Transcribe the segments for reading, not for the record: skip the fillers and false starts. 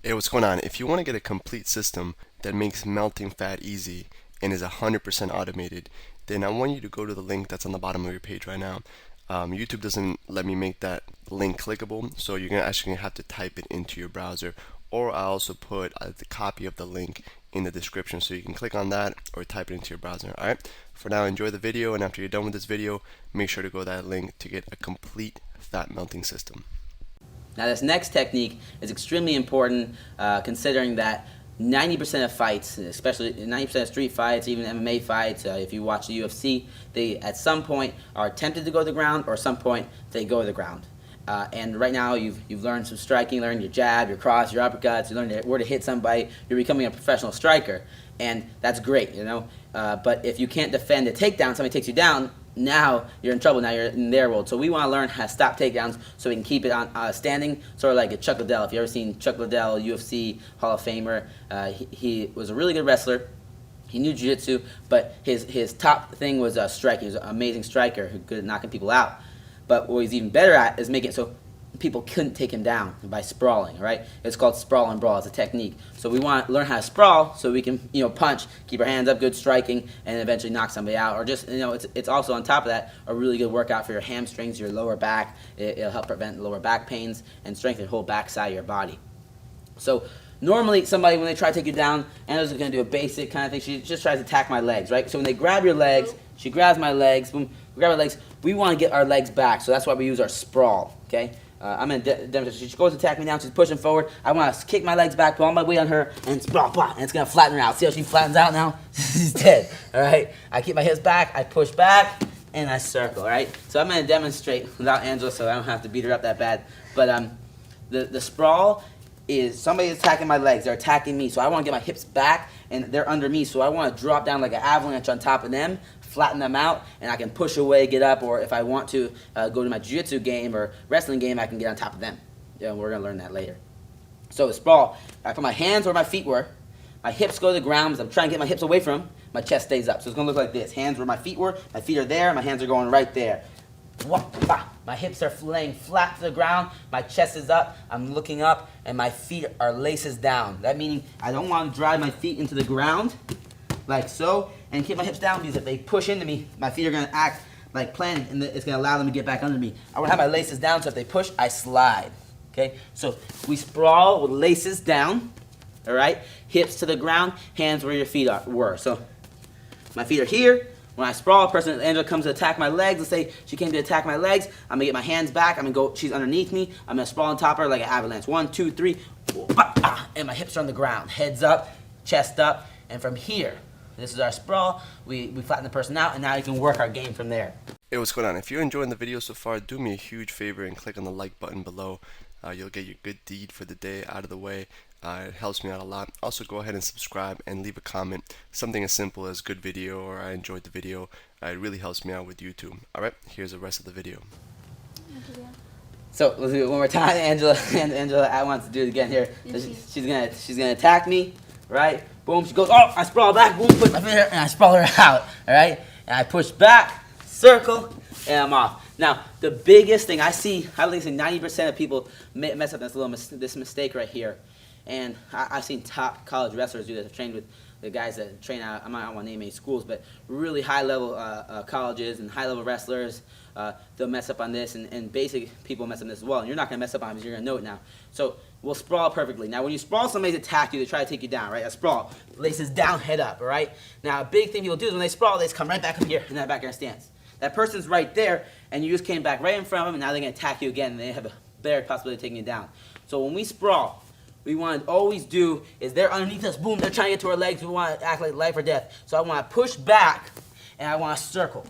Hey, what's going on? If you want to get a complete system that makes melting fat easy and is 100% automated, then I want you to go to the link that's on the bottom of your page right now. YouTube doesn't let me make that link clickable, so you're actually gonna have to type it into your browser, or I also put the copy of the link in the description so you can click on that or type it into your browser. Alright, for now, enjoy the video, and after you're done with this video, make sure to go to that link to get a complete fat melting system. Now this next technique is extremely important considering that 90% of fights, especially 90% of street fights, even MMA fights, if you watch the UFC, they at some point are tempted to go to the ground, or at some point they go to the ground. And right now you've learned some striking, you learned your jab, your cross, your uppercuts, you learned where to hit somebody, you're becoming a professional striker, and that's great, you know. But if you can't defend a takedown, somebody takes you down, now you're in trouble. Now you're in their world. So we want to learn how to stop takedowns so we can keep it on standing, sort of like a Chuck Liddell. If you've ever seen Chuck Liddell, UFC Hall of Famer, he was a really good wrestler. He knew jiu-jitsu, but his top thing was striking. He was an amazing striker who good at knocking people out. But what he's even better at is making it so people couldn't take him down by sprawling, right? It's called sprawl and brawl. It's a technique. So we want to learn how to sprawl so we can, punch, keep our hands up, good striking, and eventually knock somebody out. Or just, it's also on top of that a really good workout for your hamstrings, your lower back. It'll help prevent lower back pains and strengthen the whole back side of your body. So normally somebody, when they try to take you down, Angela's going to do a basic kind of thing. She just tries to attack my legs, right? So when they grab your legs, she grabs my legs, boom, we grab our legs. We want to get our legs back, so that's why we use our sprawl, okay? I'm going to demonstrate. She goes to attack me now. She's pushing forward. I want to kick my legs back, put all my weight on her, and sprawl, blah, and it's going to flatten her out. See how she flattens out now? She's dead, all right? I keep my hips back. I push back, and I circle, all right? So I'm going to demonstrate without Angela so I don't have to beat her up that bad. But the sprawl is somebody is attacking my legs. They're attacking me, so I want to get my hips back, and they're under me, so I want to drop down like an avalanche on top of them, flatten them out, and I can push away, get up, or if I want to go to my jiu-jitsu game or wrestling game, I can get on top of them. Yeah, we're going to learn that later. So the sprawl, I put my hands where my feet were, my hips go to the ground, as I'm trying to get my hips away from them, my chest stays up. So it's going to look like this. Hands where my feet were, my feet are there, my hands are going right there. My hips are laying flat to the ground, my chest is up, I'm looking up, and my feet are laces down. That meaning I don't want to drive my feet into the ground, like so, and keep my hips down, because if they push into me, my feet are going to act like planting, and it's going to allow them to get back under me. I want to have my laces down, so if they push, I slide. Okay, so we sprawl with laces down, all right, hips to the ground, hands where your feet were. So my feet are here. When I sprawl, Angela comes to attack my legs. Let's say she came to attack my legs. I'm going to get my hands back. I'm going to go, she's underneath me. I'm going to sprawl on top of her like an avalanche. 1, 2, 3. And my hips are on the ground. Heads up, chest up. And from here, this is our sprawl. We flatten the person out, and now you can work our game from there. Hey, what's going on? If you're enjoying the video so far, do me a huge favor and click on the like button below. You'll get your good deed for the day out of the way. It helps me out a lot. Also, go ahead and subscribe and leave a comment. Something as simple as good video or I enjoyed the video. It really helps me out with YouTube. Alright, here's the rest of the video. So let's do it one more time. Angela, I want to do it again here. So she's gonna attack me, right? Boom, she goes, oh, I sprawl back, boom, put my finger, and I sprawl her out, all right? And I push back, circle, and I'm off. Now, the biggest thing I see 90% of people mess up this mistake right here. And I've seen top college wrestlers do this. I've trained with the guys that train out, I don't want to name any schools, but really high-level colleges and high-level wrestlers, they'll mess up on this, and basic people mess up on this as well. And you're not going to mess up on it because you're going to know it now. So we'll sprawl perfectly. Now, when you sprawl, somebody's attack you. They try to take you down, right? A sprawl. Laces down, head up, all right? Now, a big thing people do is when they sprawl, they just come right back up here in that back air stance. That person's right there, and you just came back right in front of them, and now they're going to attack you again, and they have a better possibility of taking you down. So when we sprawl, we want to always do is they're underneath us, boom, they're trying to get to our legs, we want to act like life or death. So I want to push back, and I want to circle.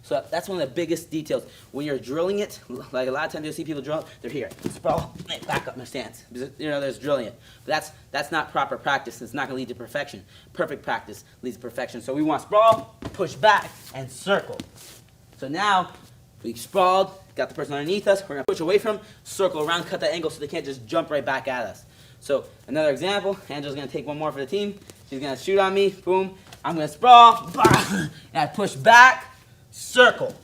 So that's one of the biggest details. When you're drilling it, like a lot of times you'll see people drill, they're here, sprawl, back up in their stance. There's drilling it. But that's not proper practice. It's not going to lead to perfection. Perfect practice leads to perfection. So we want to sprawl, push back, and circle. So now we sprawled, got the person underneath us, we're going to push away from them, circle around, cut that angle so they can't just jump right back at us. So another example, Angela's going to take one more for the team. She's going to shoot on me, boom. I'm going to sprawl, and I push back, circle.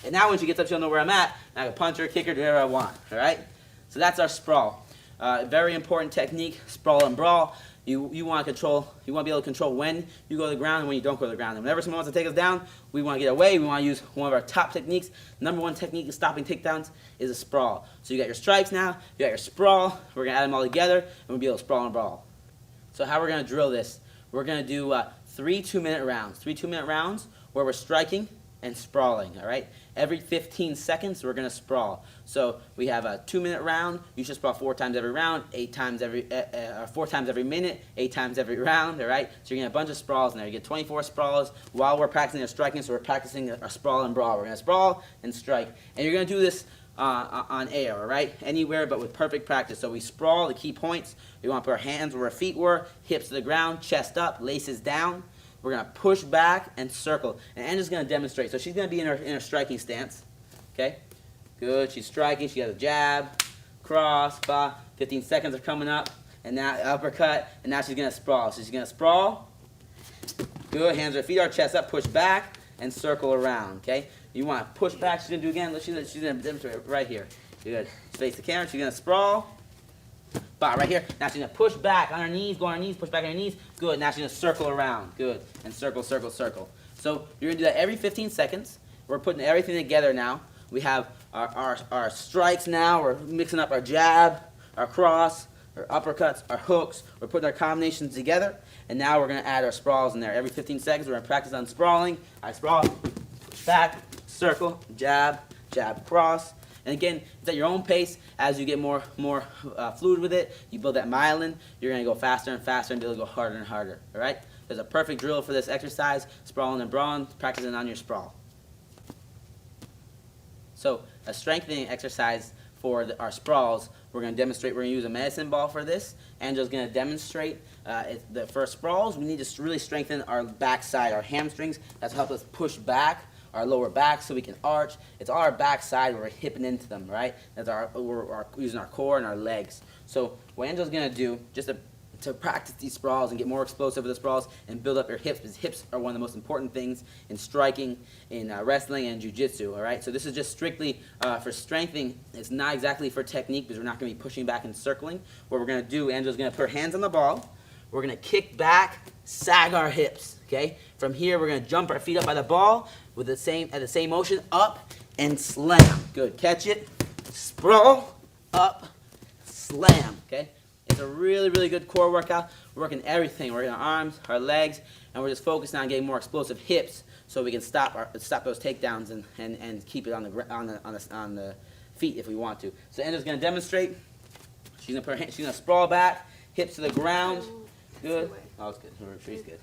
And now when she gets up, she'll know where I'm at, and I can punch her, kick her, do whatever I want, all right? So that's our sprawl. Very important technique, sprawl and brawl. You want to be able to control when you go to the ground and when you don't go to the ground. And whenever someone wants to take us down, we want to get away. We want to use one of our top techniques. Number one technique in stopping takedowns is a sprawl. So you got your strikes now, you got your sprawl. We're going to add them all together, and we'll be able to sprawl and brawl. So how we're going to drill this, we're going to do 3 2-minute rounds. 3 2-minute rounds where we're striking and sprawling, all right? Every 15 seconds, we're going to sprawl. So we have a 2-minute round. You should sprawl 4 times every round, 4 times every minute, 8 times every round, all right? So you're going to get a bunch of sprawls in there. You get 24 sprawls while we're practicing our striking, so we're practicing our sprawl and brawl. We're going to sprawl and strike. And you're going to do this on air, all right? Anywhere but with perfect practice. So we sprawl, the key points. We want to put our hands where our feet were, hips to the ground, chest up, laces down. We're going to push back and circle. And Angela's going to demonstrate. So she's going to be in her striking stance. Okay? Good. She's striking. She has a jab, cross, 15 seconds are coming up. And now uppercut. And now she's going to sprawl. So she's going to sprawl. Good. Hands where her feet are, chest up, push back, and circle around. Okay? You want to push back. She's going to do again. She's going to demonstrate right here. Good. Face the camera. She's going to sprawl. Right here. Now she's going to push back on her knees, go on her knees, push back on her knees. Good. Now she's going to circle around. Good. And circle, circle, circle. So you're going to do that every 15 seconds. We're putting everything together now. We have our strikes now. We're mixing up our jab, our cross, our uppercuts, our hooks. We're putting our combinations together. And now we're going to add our sprawls in there. Every 15 seconds, we're going to practice on sprawling. I sprawl, push back, circle, jab, jab, cross. And again, it's at your own pace. As you get more fluid with it, you build that myelin, you're going to go faster and faster and be able to go harder and harder. All right? There's a perfect drill for this exercise, sprawling and brawling, practicing on your sprawl. So a strengthening exercise for our sprawls, we're going to demonstrate, we're going to use a medicine ball for this. Angela's going to demonstrate the first sprawls. We need to really strengthen our backside, our hamstrings. That's help us push back our lower back so we can arch. It's all our backside where we're hipping into them, right? We're using our core and our legs. So what Angela's going to do, just to practice these sprawls and get more explosive with the sprawls and build up your hips, because hips are one of the most important things in striking, in wrestling, and jiu-jitsu, all right? So this is just strictly for strengthening. It's not exactly for technique because we're not going to be pushing back and circling. What we're going to do, Angela's going to put her hands on the ball. We're going to kick back, sag our hips, okay? From here, we're going to jump our feet up by the ball with at the same motion, up and slam. Good. Catch it, sprawl, up, slam, okay? It's a really, really good core workout. We're working everything. We're working our arms, our legs, and we're just focused on getting more explosive hips so we can stop those takedowns and keep it on the feet if we want to. So Angela's going to demonstrate. She's going to sprawl back, hips to the ground. Good. Oh, it's good. Her retreat's good.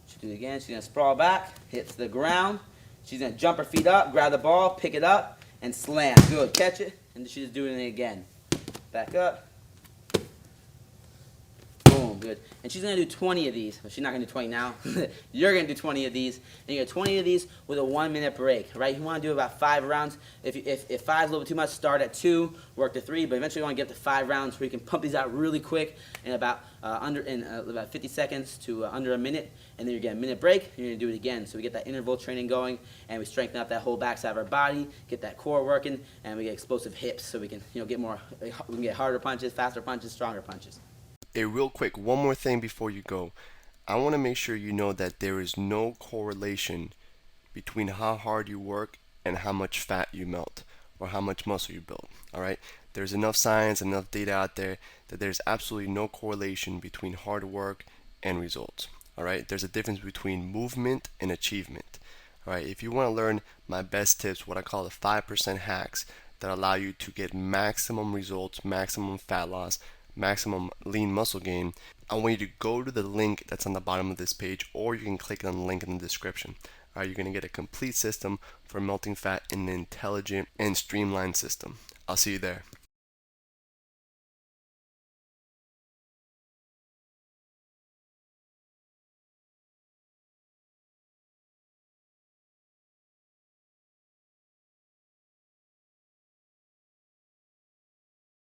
She'll do it again. She's going to sprawl back, hips to the ground. She's going to jump her feet up, grab the ball, pick it up, and slam. Good. Catch it. And she's doing it again. Back up. Boom. Good. And she's going to do 20 of these. Well, she's not going to do 20 now. You're going to do 20 of these. And you get 20 of these with a 1-minute break, right? You want to do about 5 rounds. If 5 is a little bit too much, start at 2, work to 3. But eventually you want to get to 5 rounds where you can pump these out really quick in about 50 seconds to under a minute. And then you get a minute break. You're going to do it again. So we get that interval training going, and we strengthen up that whole backside of our body, get that core working, and we get explosive hips so we can we can get harder punches, faster punches, stronger punches. Real quick, one more thing before you go. I want to make sure you know that there is no correlation between how hard you work and how much fat you melt or how much muscle you build. All right? There's enough science, enough data out there that there's absolutely no correlation between hard work and results. All right? There's a difference between movement and achievement. All right? If you want to learn my best tips, what I call the 5% hacks that allow you to get maximum results, maximum fat loss, maximum lean muscle gain, I want you to go to the link that's on the bottom of this page, or you can click on the link in the description. All right, you're going to get a complete system for melting fat in an intelligent and streamlined system. I'll see you there.